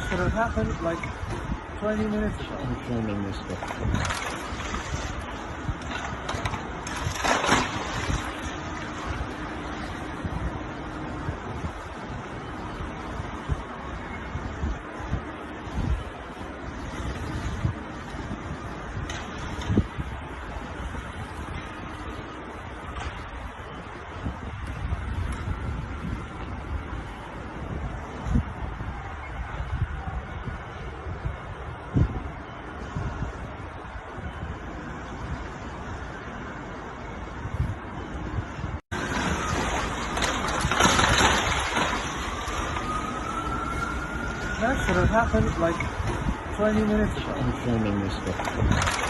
That should have happened like 20 minutes ago. I'm filming this stuff. That should have happened like 20 minutes ago. I'm filming this stuff.